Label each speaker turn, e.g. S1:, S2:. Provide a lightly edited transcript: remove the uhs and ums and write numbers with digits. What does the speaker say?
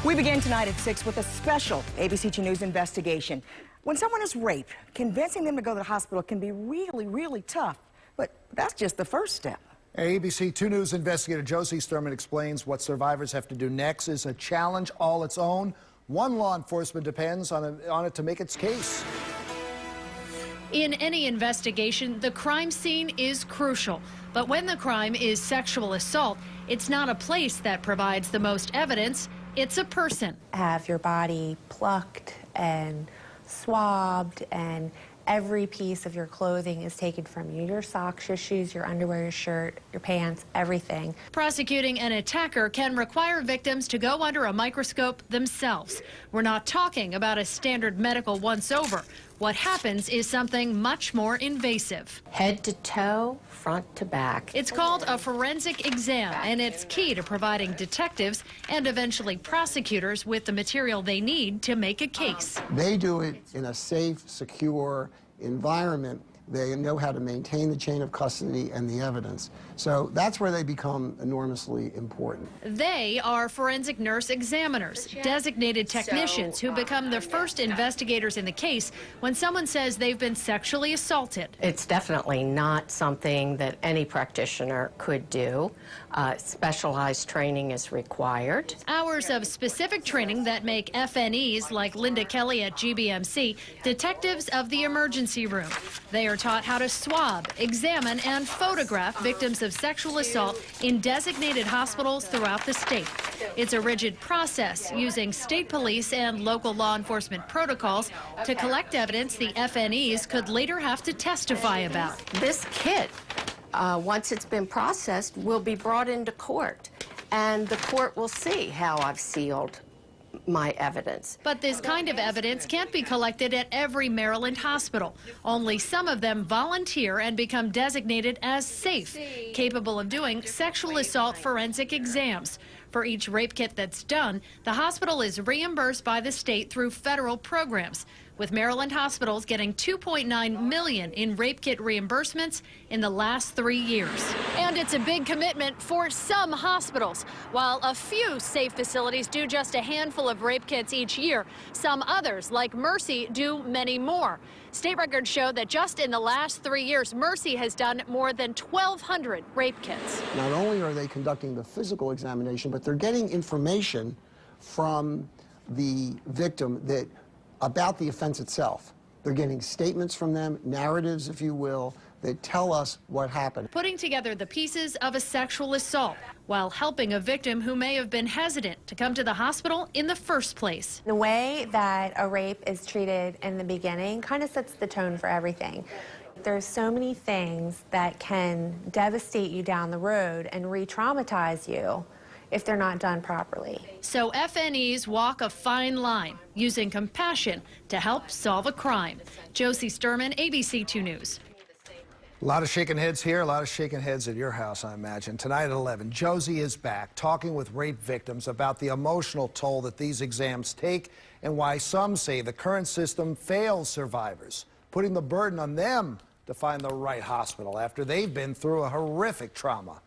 S1: We begin tonight at 6 with a special ABC 2 News investigation. When someone is raped, convincing them to go to the hospital can be really tough. But that's just the first step.
S2: ABC 2 News investigator Josie Sturman explains what survivors have to do next is a challenge all its own. One law enforcement depends on it to make its case.
S3: In any investigation, the crime scene is crucial. But when the crime is sexual assault, it's not a place that provides the most evidence. It's a person.
S4: Have your body plucked and swabbed, and every piece of your clothing is taken from you. Your socks, your shoes, your underwear, your shirt, your pants, everything.
S3: Prosecuting an attacker can require victims to go under a microscope themselves. We're not talking about a standard medical once-over. What happens is something much more invasive.
S5: Head to toe, front to back.
S3: It's called a forensic exam, and it's key to providing detectives and eventually prosecutors with the material they need to make a case.
S6: They do it in a safe, secure environment. They know how to maintain the chain of custody and the evidence. So that's where they become enormously important.
S3: They are forensic nurse examiners, designated technicians who become the first investigators in the case when someone says they've been sexually assaulted.
S5: It's definitely not something that any practitioner could do. Specialized training is required.
S3: Hours of specific training that make FNEs like Linda Kelly at GBMC detectives of the emergency room. They are taught how to swab, examine, and photograph victims of sexual assault in designated hospitals throughout the state. It's a rigid process using state police and local law enforcement protocols to collect evidence the FNEs could later have to testify about.
S5: This kit, once it's been processed, will be brought into court, and the court will see how I've sealed my evidence.
S3: But this kind of evidence can't be collected at every Maryland hospital. Only some of them volunteer and become designated as safe, capable of doing sexual assault forensic exams. For each rape kit that's done, the hospital is reimbursed by the state through federal programs, with Maryland hospitals getting $2.9 million in rape kit reimbursements in the last 3 years. And it's a big commitment for some hospitals. While a few safe facilities do just a handful of rape kits each year, some others, like Mercy, do many more. State records show that just in the last 3 years, Mercy has done more than 1,200 rape kits.
S6: Not only are they conducting the physical examination, but they're getting information from the victim about the offense itself. They're getting statements from them, narratives, if you will, that tell us what happened.
S3: Putting together the pieces of a sexual assault while helping a victim who may have been hesitant to come to the hospital in the first place.
S4: The way that a rape is treated in the beginning kind of sets the tone for everything. There's so many things that can devastate you down the road and re-traumatize you if they're not done properly.
S3: So FNEs walk a fine line, using compassion to help solve a crime. Josie Sturman, ABC 2 News.
S2: A lot of shaking heads here, a lot of shaking heads at your house, I imagine. Tonight at 11, Josie is back talking with rape victims about the emotional toll that these exams take and why some say the current system fails survivors, putting the burden on them to find the right hospital after they've been through a horrific trauma.